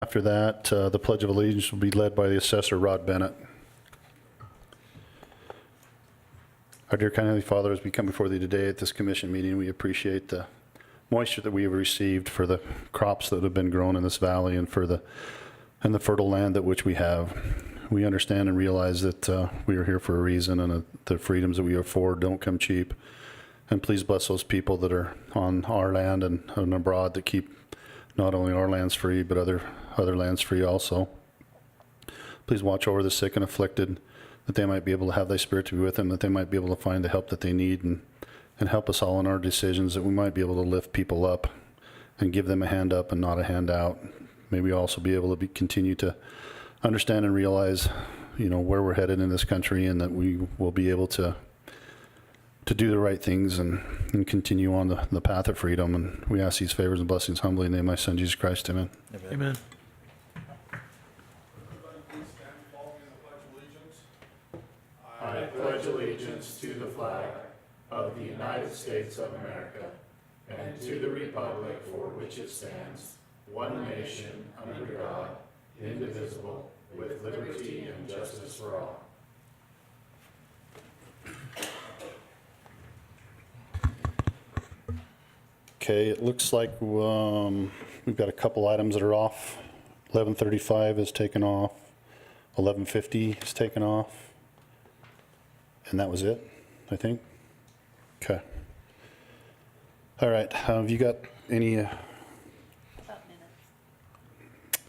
After that, the Pledge of Allegiance will be led by the Assessor Rod Bennett. Our dear kind Heavenly Father, as we come before Thee today at this commission meeting, we appreciate the moisture that we have received for the crops that have been grown in this valley and for the fertile land that which we have. We understand and realize that we are here for a reason, and the freedoms that we afford don't come cheap. And please bless those people that are on our land and abroad that keep not only our lands free, but other lands free also. Please watch over the sick and afflicted, that they might be able to have Thy Spirit to be with them, that they might be able to find the help that they need, and help us all in our decisions, that we might be able to lift people up and give them a hand up and not a hand out. May we also be able to continue to understand and realize, where we're headed in this country, and that we will be able to do the right things and continue on the path of freedom. And we ask these favors and blessings humbly in the name of my Son, Jesus Christ. Amen. Amen. I pledge allegiance to the flag of the United States of America and to the republic for which it stands, one nation, under God, indivisible, with liberty and justice for all. Okay, it looks like we've got a couple items that are off. 11:35 is taken off. 11:50 is taken off. And that was it, I think. Okay. All right, have you got any... About minutes.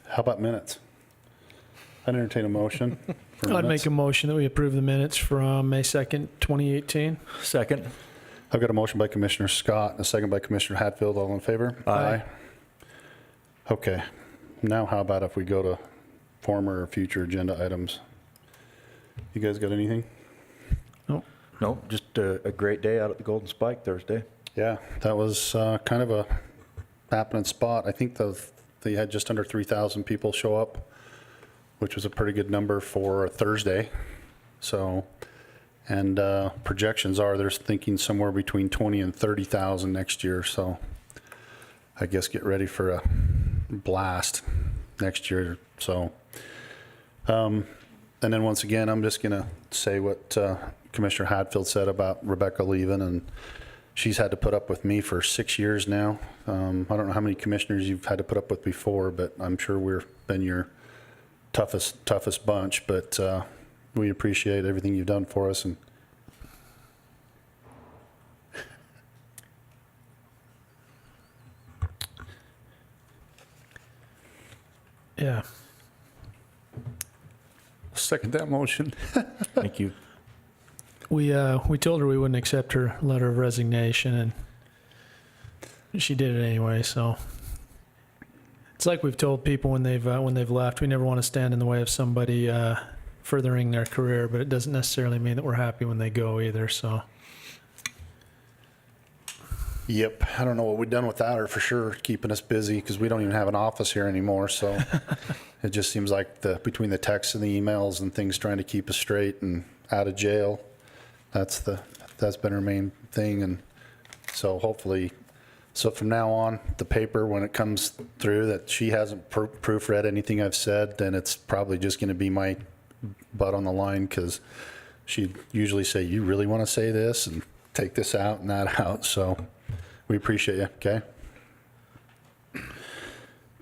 How about minutes? I'd entertain a motion. For I'd minutes. make a motion that we approve the minutes from May 2nd, 2018. Second. I've got a motion by Commissioner Scott and a second by Commissioner Hatfield. All in favor? Aye. Okay. Now how about if we go to former or future agenda items? You guys got anything? No, just a great day out at the Golden Spike Thursday. Yeah, that was kind of a happening spot. I think they had just under 3,000 people show up, which was a pretty good number for a Thursday. So, and projections are they're thinking somewhere between 20 and 30,000 next year. So I guess get ready for a blast next year. So, and then once again, I'm just going to say what Commissioner Hatfield said about Rebecca leaving, and she's had to put up with me for 6 years now. I don't know how many commissioners you've had to put up with before, but I'm sure we've been your toughest bunch, but we appreciate everything you've done for us. And Yeah. second that motion. Thank you. We told her we wouldn't accept her letter of resignation, and she did it anyway. So it's like we've told people when they've left, we never want to stand in the way of somebody furthering their career, but it doesn't necessarily mean that we're happy when they go either. So Yep, I don't know what we've done without her for sure, keeping us busy because we don't even have an office here anymore. So it just seems like between the texts and the emails and things trying to keep us straight and out of jail, that's been her main thing. And so hopefully, from now on, the paper, when it comes through that she hasn't proofread anything I've said, then it's probably just going to be my butt on the line, because she'd usually say, you really want to say this and take this out and that out. So we appreciate you.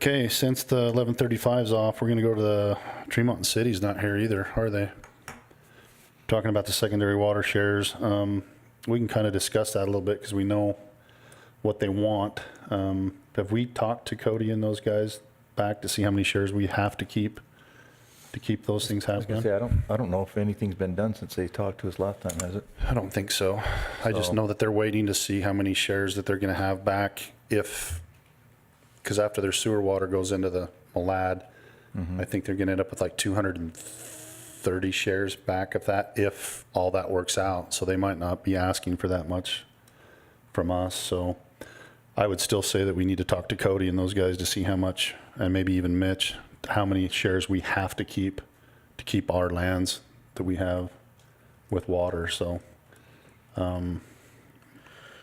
Okay, since the 11:35 is off, we're going to go to the Tremont City's not here either, are they? Talking about the secondary water shares. We can kind of discuss that a little bit because we know what they want. Have we talked to Cody and those guys back to see how many shares we have to keep those things I was gonna happening? say, I don't know if anything's been done since they talked to us last time, has it? I don't think so. I just So- know that they're waiting to see how many shares that they're going to have back because after their sewer water goes into the Malad, I think they're going to end up with like 230 shares back if all that works out. So they might not be asking for that much from us. So I would still say that we need to talk to Cody and those guys to see how much, and maybe even Mitch, how many shares we have to keep our lands that we have with water. So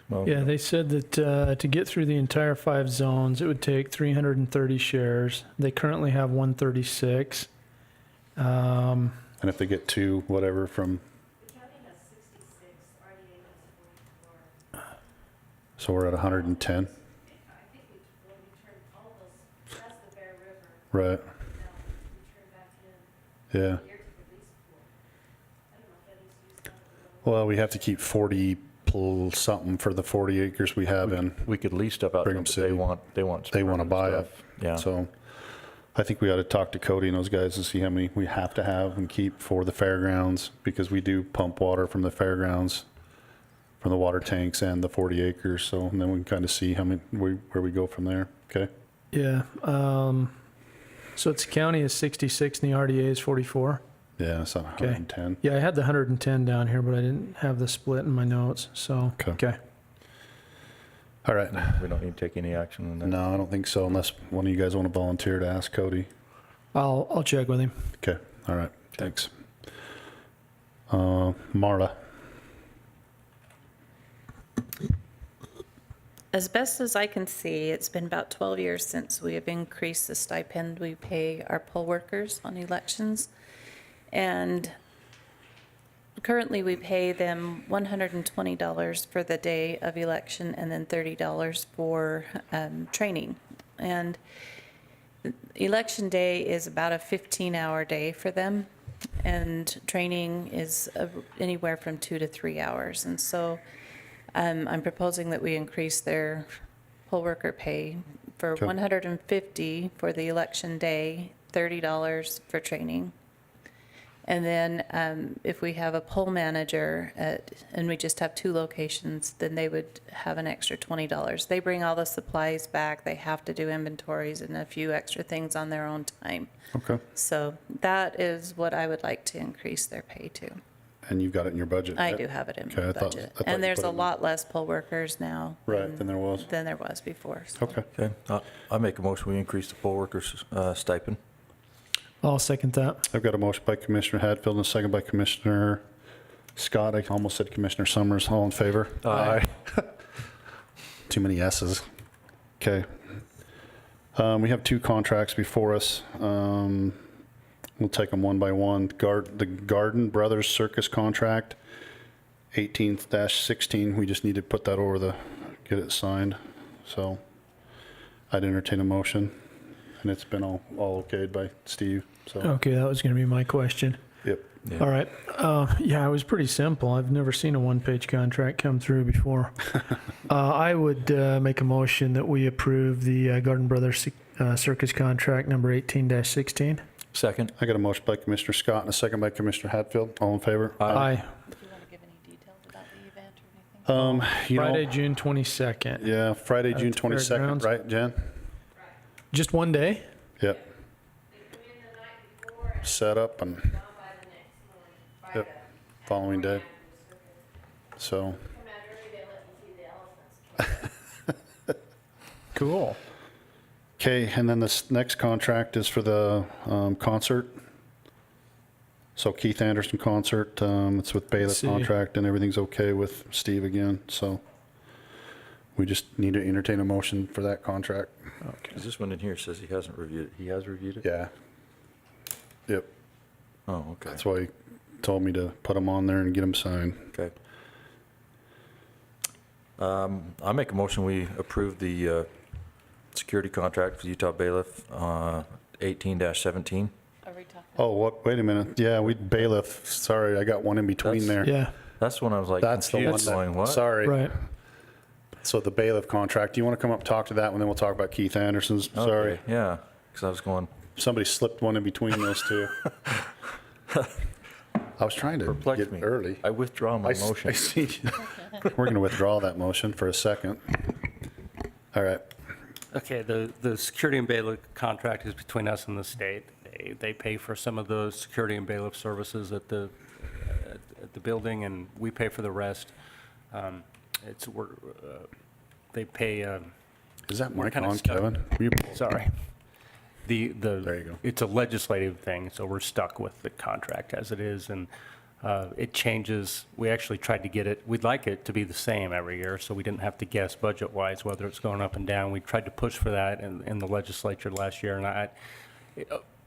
Well, Yeah, they said that to get through the entire 5 zones, it would take 330 shares. They currently have 136. And if they get 2, whatever, from, The county has 66, RDA has 44. so we're at 110, I think when we turned all those, that's the Bear River, right? now we turn back in, Yeah. here to the lease pool. I don't know if that needs to be something. Well, we have to keep 40 something for the 40 acres we have in. we could lease stuff out to them, Brigham but City. they want They want to permanent buy stuff. it. Yeah. So I think we ought to talk to Cody and those guys to see how many we have to have and keep for the fairgrounds, because we do pump water from the fairgrounds, from the water tanks and the 40 acres. So, and then we can kind of see how many, where we go from there. Okay. Yeah. So it's county is 66 and the RDA is 44. Yeah, it's not 110. Yeah, I had the 110 down here, but I didn't have the split in my notes. So, Okay. okay. All right. We don't need to take any action on that. No, I don't think so, unless one of you guys want to volunteer to ask Cody. I'll check with him. Okay. All right. Thanks. Marla. As best as I can see, it's been about 12 years since we have increased the stipend we pay our poll workers on elections. And currently, we pay them $120 for the day of election and then $30 for training. And election day is about a 15-hour day for them, and training is anywhere from 2 to 3 hours. And so I'm proposing that we increase their poll worker pay for Okay. $150 for the election day, $30 for training. And then if we have a poll manager and we just have 2 locations, then they would have an extra $20. They bring all the supplies back. They have to do inventories and a few extra things on their own time. Okay. So that is what I would like to increase their pay to. And you've got it in your budget, I right? do have it in Okay, my I thought- budget. I thought you And there's put a it in- lot less poll workers now. Right, than there was. Than there was before. So. Okay. Okay, I make a motion, we increase the poll workers stipend. I'll second that. I've got a motion by Commissioner Hadfield and a second by Commissioner Scott. I almost said Commissioner Summers. All in favor? Aye. Too many S's. Okay. We have 2 contracts before us. We'll take them one by one. The Garden Brothers Circus contract, 18th-16. We just need to put that over get it signed. So I'd entertain a motion, and it's been all okayed by Steve. So, Okay, that was going to be my question. yep. Yeah. All right. Yeah, it was pretty simple. I've never seen a one-page contract come through before. I would make a motion that we approve the Garden Brothers Circus contract number 18-16. Second? I got a motion by Commissioner Scott and a second by Commissioner Hadfield. All in favor? Aye. Do you want to give any details about the event or anything? You know, Friday, June 22nd. yeah, Friday, At June the 22nd, fairgrounds. right, Jen? Just one day? Yep. They come in the night before and Set up and, gone by the next morning, by Yep. the following day. morning after the circus. So, Come out early, they let you see the elephants. Cool. okay, and then this next contract is for the concert. So Keith Anderson concert, it's with Bailiff see. contract, and everything's okay with Steve again, so we just need to entertain a motion for that contract. Is this one in here says he hasn't reviewed it? He has reviewed it? Yeah. Yep, Oh, okay. that's why he told me to put them on there and get them signed. Okay. I make a motion, we approve the security contract for Utah Bailiff, 18-17. Are we talking? Oh, what, wait a minute, yeah, Bailiff, sorry, I got one in between That's- there. Yeah, That's when I was like That's the one confused, going, that, what? sorry. right. So the Bailiff contract, do you want to come up and talk to that one, then we'll talk about Keith Anderson's? Okay, Sorry, yeah, because I was going, somebody slipped one in between those two. I was trying to perplexed get me. early. I withdraw my I motion. see. We're going to withdraw that motion for a second. All right, Okay, the security and bailiff contract is between us and the state. They pay for some of the security and bailiff services at the building, and we pay for the rest. They pay, is that We're mic kinda on, stuck. Kevin? Will you- sorry. There you go. It's a legislative thing, so we're stuck with the contract as it is, and It changes. We actually tried to get it, we'd like it to be the same every year, so we didn't have to guess budget-wise whether it's going up and down. We tried to push for that in the legislature last year, and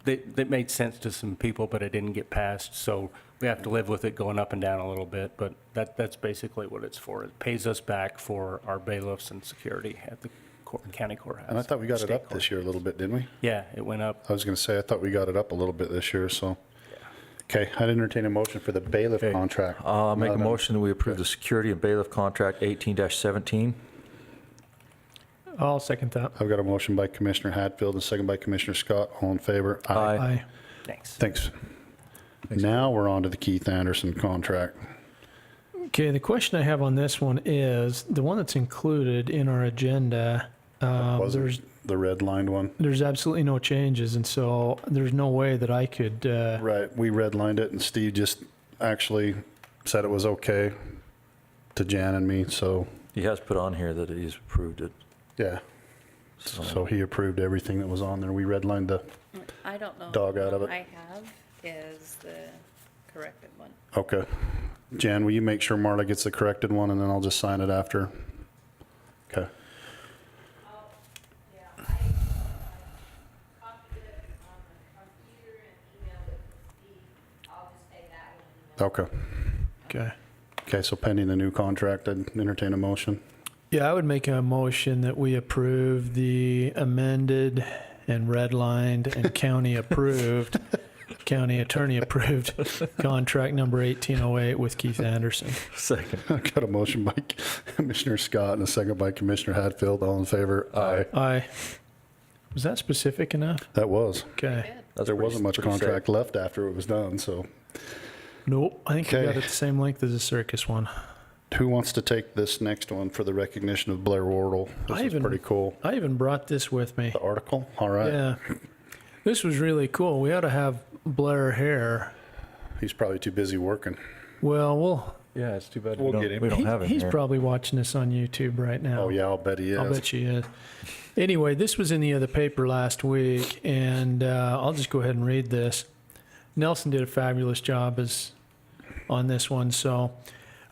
that made sense to some people, but it didn't get passed, so we have to live with it going up and down a little bit, but that's basically what it's for. It pays us back for our bailiffs and security at the county courthouse. And I thought we got it state up this year a little bit, didn't we? Yeah, it went up. I was going to say, I thought we got it up a little bit this year, so. Okay, I'd entertain a motion for the bailiff Okay. contract. I'll make a Not motion that we approve the security and bailiff contract 18-17. I'll second that. I've got a motion by Commissioner Hatfield and a second by Commissioner Scott. All in favor? Aye. Aye. Thanks. Thanks. Now we're on to the Keith Anderson contract. Okay, the question I have on this one is, the one that's included in our agenda, Wasn't the red lined one? there's absolutely no changes, and so there's no way that I could, Right, we redlined it and Steve just actually said it was okay to Jan and me, so, He has put on here that he's approved it. yeah. So he approved everything that was on there. We redlined the, I don't know. Dog out of What it. I have is the corrected one. okay. Jan, will you make sure Marla gets the corrected one and then I'll just sign it after? Okay. Yeah, I copied it on the computer and emailed it to Steve. I'll just take that one and email it. Okay. okay. Okay, so pending the new contract, I'd entertain a motion. Yeah, I would make a motion that we approve the amended and redlined and county approved, county attorney approved contract number 1808 with Keith Anderson. Second. I've got a motion by Commissioner Scott and a second by Commissioner Hatfield. All in favor? Aye. Aye. Was that specific enough? That was. Okay. That's There pretty- wasn't much pretty safe. contract left after it was done, so. Nope, I think we Okay. got it the same length as the circus one. Who wants to take this next one for the recognition of Blair Wardle? This I is even- pretty cool. I even brought this with me. The article? All right. Yeah. This was really cool. We ought to have Blair here. He's probably too busy working. Well, Yeah, it's too bad We'll we get don't, him. we don't have him he's here. probably watching this on YouTube right now. Oh, yeah, I'll bet he is. I'll bet you is. Anyway, this was in the other paper last week, and I'll just go ahead and read this. Nelson did a fabulous job on this one. So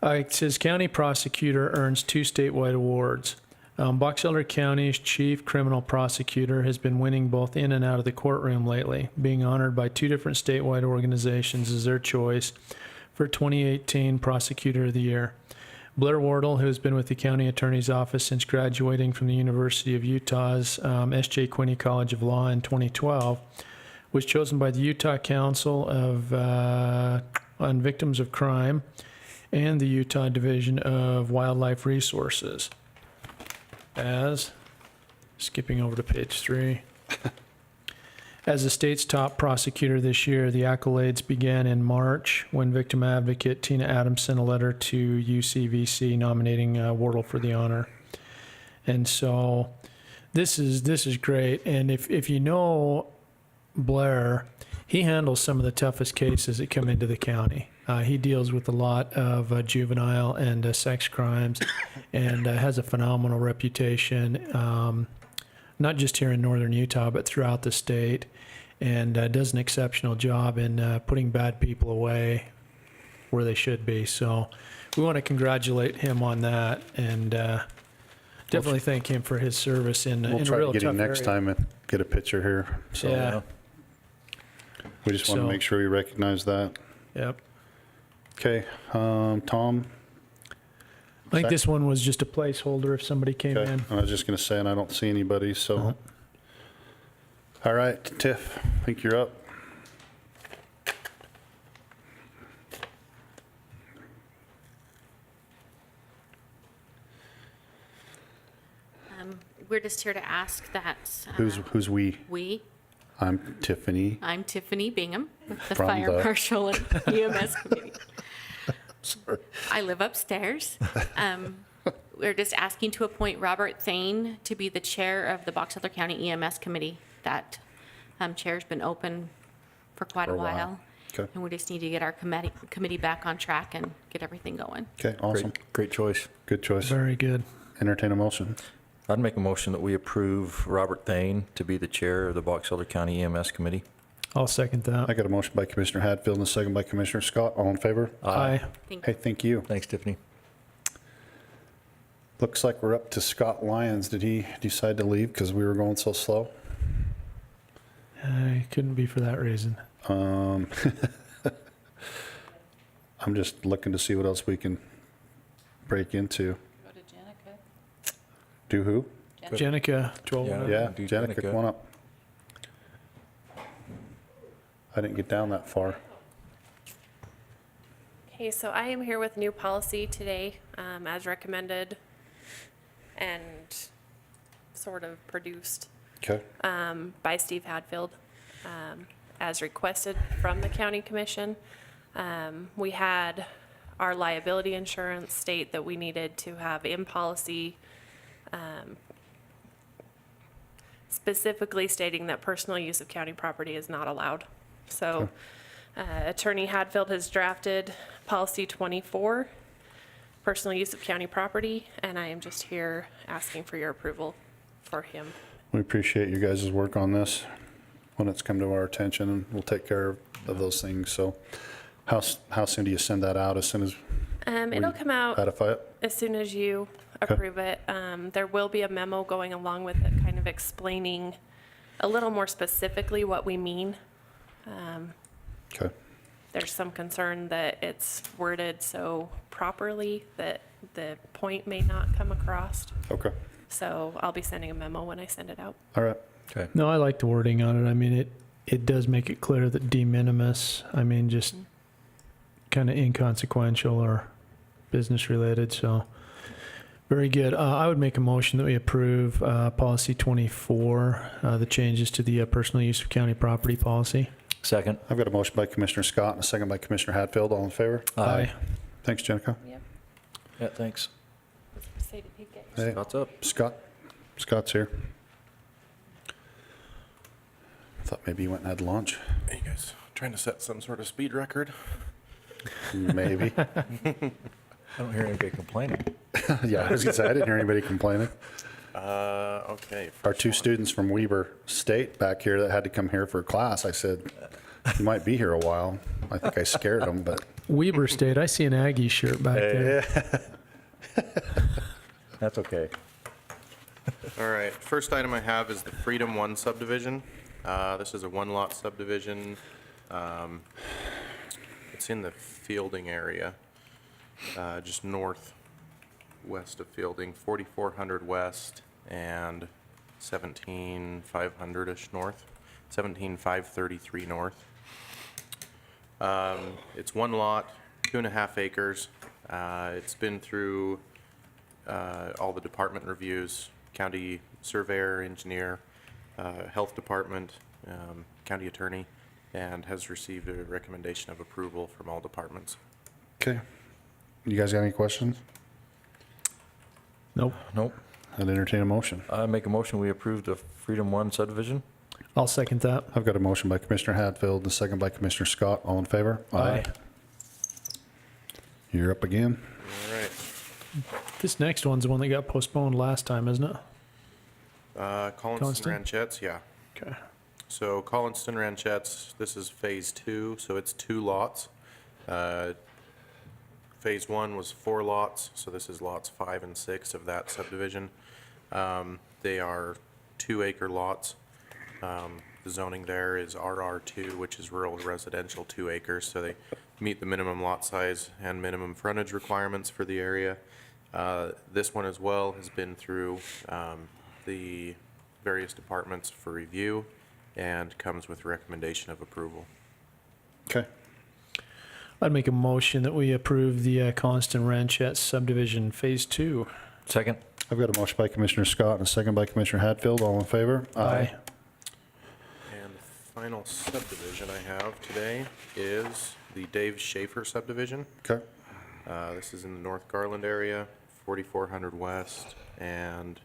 it says, county prosecutor earns 2 statewide awards. Box Elder County's chief criminal prosecutor has been winning both in and out of the courtroom lately, being honored by 2 different statewide organizations as their choice for 2018 Prosecutor of the Year. Blair Wardle, who has been with the county attorney's office since graduating from the University of Utah's S.J. Quinney College of Law in 2012, was chosen by the Utah Council on Victims of Crime and the Utah Division of Wildlife Resources as, skipping over to page 3, as the state's top prosecutor this year. The accolades began in March when victim advocate Tina Adams sent a letter to UCVC nominating Wardle for the honor. And so this is great. And if you know Blair, he handles some of the toughest cases that come into the county. He deals with a lot of juvenile and sex crimes, and has a phenomenal reputation, not just here in northern Utah, but throughout the state, and does an exceptional job in putting bad people away where they should be. So we want to congratulate him on that, and definitely thank him for his service in We'll a try real to get tough him next area. time and get a picture here. So Yeah. we just want to So- make sure we recognize that. Yep. Okay, Tom? I think this one was just a placeholder if somebody came Okay, in. I was just going to say, and I don't see anybody, so. Uh-huh. All right, Tiff, I think you're up. We're just here to ask that Who's we? we, I'm Tiffany. I'm Tiffany Bingham with the From Fire the- Marshal and EMS Committee. Sorry. I live upstairs. We're just asking to appoint Robert Thane to be the chair of the Box Elder County EMS Committee. That chair's been open for quite For a a while. while. Okay. And we just need to get our committee back on track and get everything going. Okay, awesome. Great choice. Good choice. Very good. Entertain a motion. I'd make a motion that we approve Robert Thane to be the chair of the Box Elder County EMS Committee. I'll second I that. got a motion by Commissioner Hadfield and a second by Commissioner Scott. All in favor? Aye. Thank Hey, you. thank you. Thanks, Tiffany. Looks like we're up to Scott Lyons. Did he decide to leave because we were going so slow? I couldn't be for that reason. I'm just looking to see what else we can break into. Go to Jenica. Do who? Jenica, 12. Yeah. Yeah, do Janica, Jenica. come on up. I didn't get down that far. Okay, so I am here with new policy today, as recommended and sort of produced Okay, by Steve Hadfield, as requested from the county commission. We had our liability insurance state that we needed to have in policy, specifically stating that personal use of county property is not allowed. So Attorney Hadfield has drafted policy 24, personal use of county property, and I am just here asking for your approval for him. we appreciate you guys' work on this when it's come to our attention, and we'll take care of those things. So how soon do you send that out? As soon as It'll come out ratify it? as soon as you Okay. approve it. There will be a memo going along with it, kind of explaining a little more specifically what we mean. Okay, There's some concern that it's worded so properly that the point may not come across. okay, So I'll be sending a memo when I send it out. all right. Okay. No, I like the wording on it. I mean, it does make it clear that de minimis, I mean, just kind of inconsequential or business related, so very good. I would make a motion that we approve policy 24, the changes to the personal use of county property policy. Second. I've got a motion by Commissioner Scott and a second by Commissioner Hadfield. All in favor? Thanks, Jenica. Yeah, thanks. Say, did he get Hey, Scott's up. Scott's here. Thought maybe he went and had lunch. Are you guys trying to set some sort of speed record? Maybe. I don't hear anybody complaining. Yeah, I was gonna say, I didn't hear anybody complaining. Okay. Our first two one. students from Weber State back here that had to come here for class, I said, you might be here a while. I think I scared them, but Weber State, I see an Aggie shirt back there. That's okay. All right, first item I have is the Freedom 1 subdivision. This is a one-lot subdivision. It's in the Fielding area, just northwest of Fielding, 4400 west and 17500-ish north, 17533 north. It's one lot, 2.5 acres. It's been through all the department reviews, county surveyor, engineer, health department, county attorney, and has received a recommendation of approval from all departments. okay. You guys got any questions? Nope. Nope. I'd entertain a motion. I make a motion, we approve the Freedom 1 subdivision. I'll second that. I've got a motion by Commissioner Hadfield and a second by Commissioner Scott. All in favor? You're up again. All right. This next one's the one that got postponed last time, isn't it? Collinston Collinston? Ranchettes, yeah. Okay. So Collinston Ranchettes, this is phase 2, so it's 2 lots. Phase 1 was 4 lots, so this is lots 5 and 6 of that subdivision. They are 2-acre lots. The zoning there is RR2, which is rural residential 2 acres, so they meet the minimum lot size and minimum frontage requirements for the area. This one as well has been through the various departments for review and comes with recommendation of approval. Okay. I'd make a motion that we approve the Constant Ranchette subdivision phase 2. Second. I've got a motion by Commissioner Scott and a second by Commissioner Hadfield. All in favor? And the final subdivision I have today is the Dave Schaefer subdivision. Okay. This is in the North Garland area, 4400 west and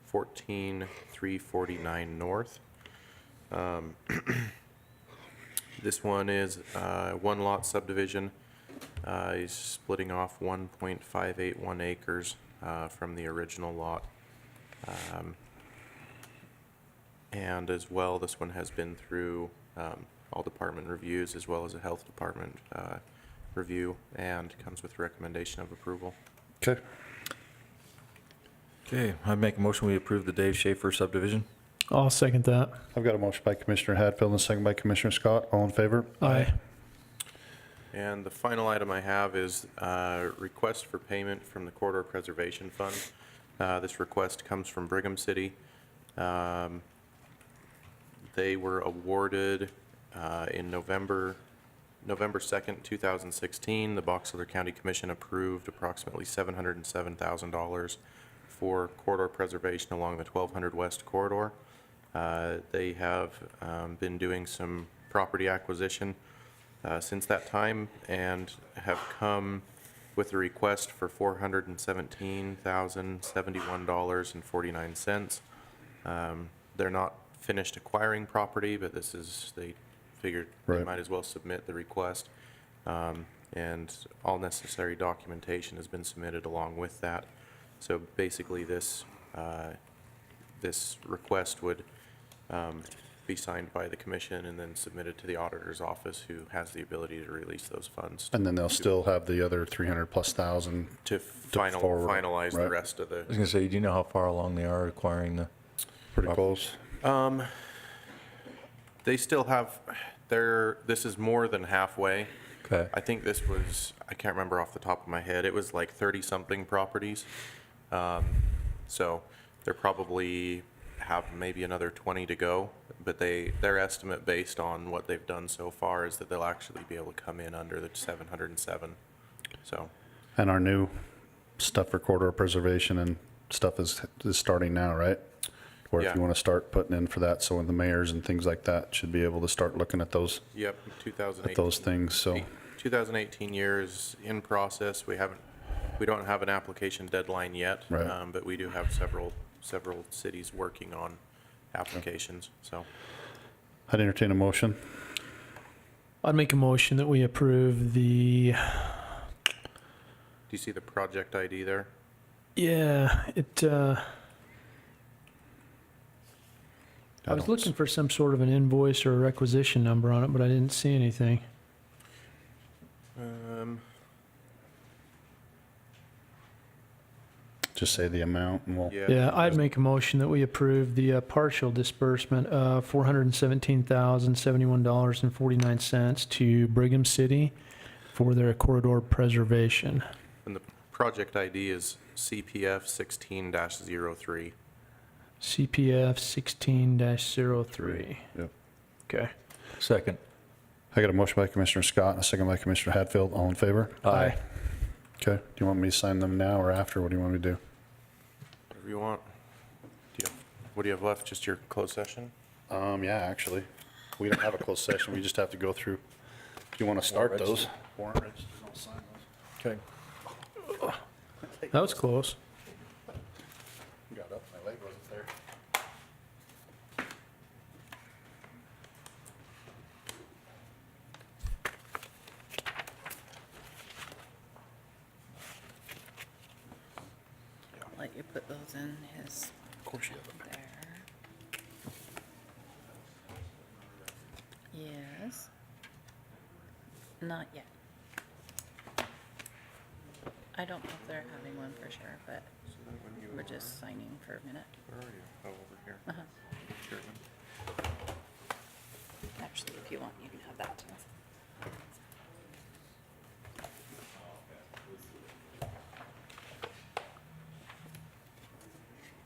14349 north. This one is one lot subdivision. He's splitting off 1.581 acres from the original lot. And as well, this one has been through all department reviews as well as a health department review, and comes with recommendation of approval. Okay. Okay, I make a motion, we approve the Dave Schaefer subdivision. I'll second that. I've got a motion by Commissioner Hadfield and a second by Commissioner Scott. All in favor? Aye. And the final item I have is request for payment from the Corridor Preservation Fund. This request comes from Brigham City. They were awarded in November 2nd, 2016. The Box Elder County Commission approved approximately $707,000 for corridor preservation along the 1200 West corridor. They have been doing some property acquisition since that time and have come with a request for $417,071.49. They're not finished acquiring property, but this is, they figured they Right. might as well submit the request. And all necessary documentation has been submitted along with that. So basically, this request would be signed by the commission and then submitted to the auditor's office, who has the ability to release those funds And then they'll still have the other 300,000+. to forward, finalize the right. rest of I was the. gonna say, do you know how far along they are acquiring the? Pretty close. They still have this is more than halfway. Okay. I think this was, I can't remember off the top of my head, it was like 30-something properties. So they're probably have maybe another 20 to go, but their estimate based on what they've done so far is that they'll actually be able to come in under the 707. So, And our new stuff for corridor preservation and stuff is starting now, right? Or if Yeah. you want to start putting in for that, so the mayors and things like that should be able to start looking at those, yep, at 2018. those things, so. 2018 year is in process. We don't have an application deadline yet. Right. But we do have several cities working on applications, so. I'd entertain a motion. I'd make a motion that we approve the, Do you see the project ID there? yeah, I was don't looking for some sort of an invoice or a requisition number on it, but I didn't see anything. Just say the amount and we'll, Yeah, I'd make a motion that we approve the partial disbursement of $417,071.49 to Brigham City for their corridor preservation. And the project ID is CPF 16-03. CPF 16-03. Yep. Okay. Second. I got a motion by Commissioner Scott and a second by Commissioner Hadfield. All in favor? Aye. Okay. Do you want me to sign them now or after? What do you want me to do? Whatever you want. What do you have left? Just your closed session? Yeah, actually, we don't have a closed session. We just have to go through. Do you want to start Warrant those? Warrant registers, I'll sign those. Okay. That was close. Got up, my leg wasn't there. I'll let you put those in his Of course you have them. there. Yes. Not yet. I don't know if they're having one for sure, but we're just signing for a minute. Where are you? Oh, over here. Uh-huh. Sure. Actually, if you want, you can have that too.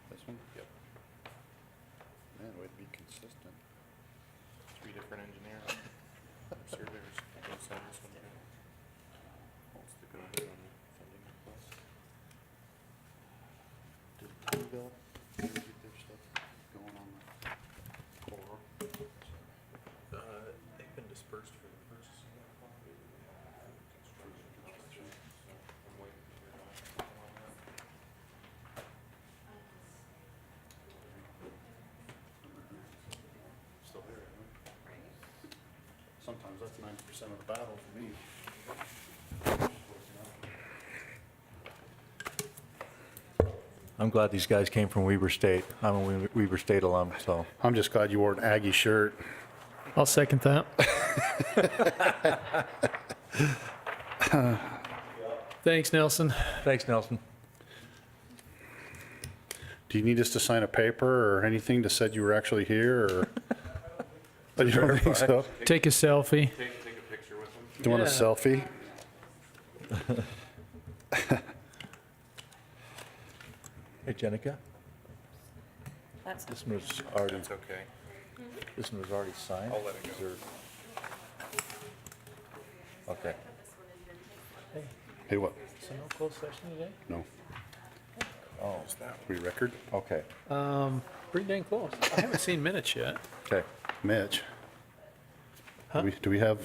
This one? Yep. Man, way to be consistent. 3 different engineers. Surveyors. Both sides, one guy. What's the go ahead on funding request? Did Greenville get their stuff going on the corridor? They've been dispersed for the first construction costs, so I'm waiting to hear back on that. Still there, isn't it? Sometimes that's 90% of the battle for me. I'm glad these guys came from Weber State. I'm a Weber State alum, so. I'm just glad you wore an Aggie shirt. I'll second that. Thanks, Nelson. Thanks, Nelson. Do you need us to sign a paper or anything to said you were actually here, or? You don't think so? Take a selfie. Take a picture with them. Do you want a Yeah. selfie? Hey, Jenica, That's this one was already, It's okay. this one was already signed? I'll let it go. Is there- Okay. Hey, what? So no closed session today? No. Oh, We record? okay, Pretty dang close. I haven't seen minutes yet. okay. Mitch? Huh? Do we have,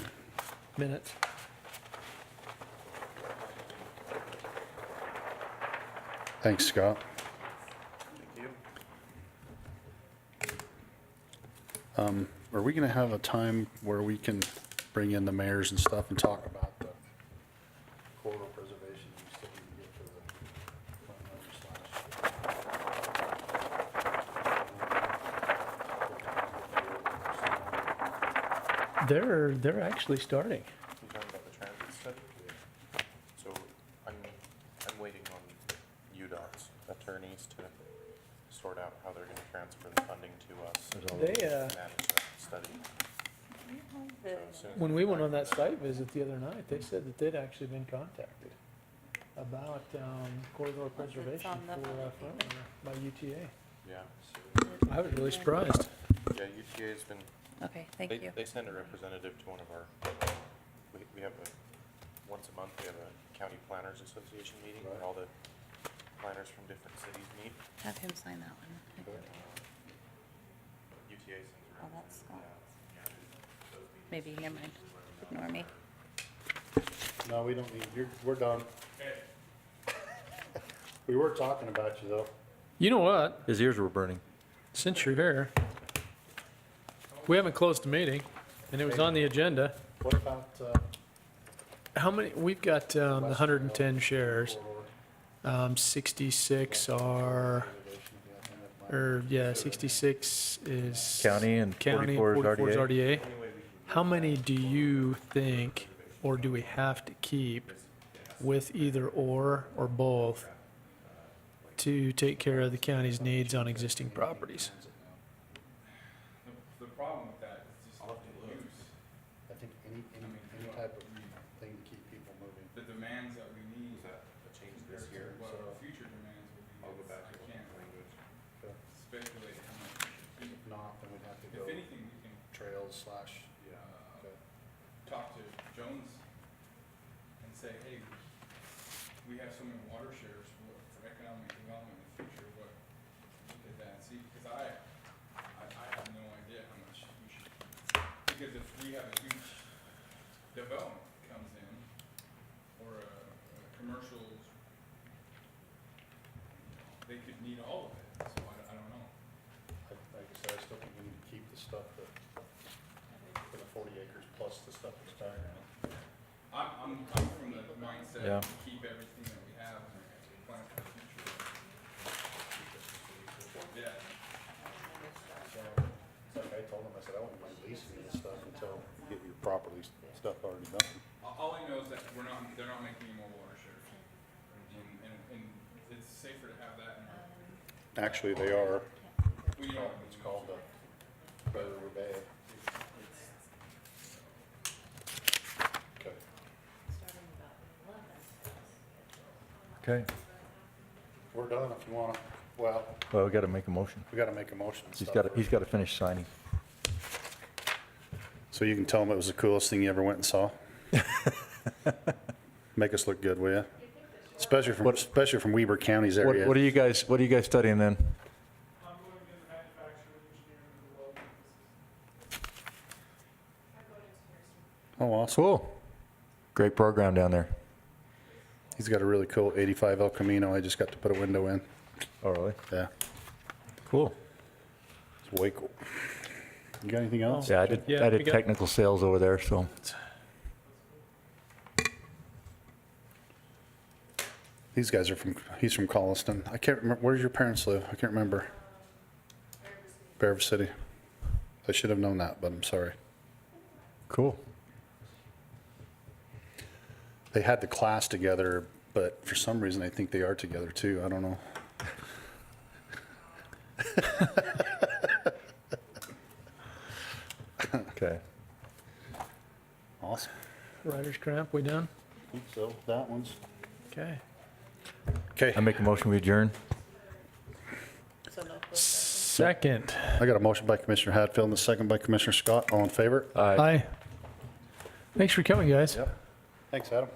Minutes. thanks, Scott. Thank you. Are we gonna have a time where we can bring in the mayors and stuff and talk about the corridor preservation? We still need to get to the They're actually starting. You talking about the transit study? So I'm waiting on UDOT's attorneys to sort out how they're gonna transfer the funding to us. They, to manage that study. So as soon as when we went on that site visit the other night, they said that they'd actually been contacted about corridor preservation on the- for Frontliner by UTA. Yeah, I was really surprised. yeah, UTA's been, Okay, thank they, you. they send a representative to one of our, we have once a month, we have a county planners association meeting where all the planners from different cities meet. Have him sign that one. UTA sends a Oh, that's Scott. representative. Maybe, never mind. Ignore me. No, we don't need, we're done. We were talking about you, though. You know what? His ears were burning. Since you're here, we haven't closed the meeting, and it was on the agenda. What about, How many, we've got the 110 shares. 66 are, or yeah, 66 is. County and County, 44 is 44 is RDA. RDA. How many do you think, or do we have to keep with either or both to take care of the county's needs on existing properties? The problem with that is just the use, I think any type of thing to keep people moving. the demands that we need. Change this year, What so our future demands will be. I'll go back to I can't language. speculate how much we should keep. If not, then we'd have to If go anything, we can trails slash, talk to Jones and say, hey, we have so many water shares for economic development in the future, what, look at that, see, because I have no idea how much we should, because if we have a huge development comes in, or a commercial, they could need all of it, so I don't know. like I said, I still think we need to keep the stuff that, for the 40 acres plus the stuff that's dying now. I'm from the mindset Yeah. to keep everything that we have and plan for the future. Yeah. So, it's like I told him, I said, I wouldn't mind leasing this stuff until you get your property stuff already done. All I know is that they're not making any more water shares. And it's safer to have that in our, Actually, they are. we don't. It's called the River Bay. Okay. Okay. We're done if you wanna, well, Well, we got to make a motion. we gotta make a motion and He's stuff. got to finish signing. So you can tell them it was the coolest thing you ever went and saw? Make us look good, will ya? Especially from Weber County's What, area. what are you guys studying then? I'm going to get the manufacturing engineering and development. Oh, awesome. Cool. Great program down there. He's got a really cool 85 El Camino. I just got to put a window in. Oh, really? Yeah, Cool. it's way cool. You got anything else? Yeah, I did, Yeah, I we did got- technical sales over there, so. These guys are he's from Colliston. I can't remember, where does your parents live? I can't remember. Bear River City. I should have known that, but I'm sorry. Cool. They had the class together, but for some reason I think they are together too. I don't know. Okay. Awesome. Writer's cramp, we done? I think so. That one's. Okay. Okay. I make a motion we adjourn. Second. I got a motion by Commissioner Hadfield and a second by Commissioner Scott. All in favor? Aye. Aye. Thanks for coming, guys. Yep. Thanks, Adam.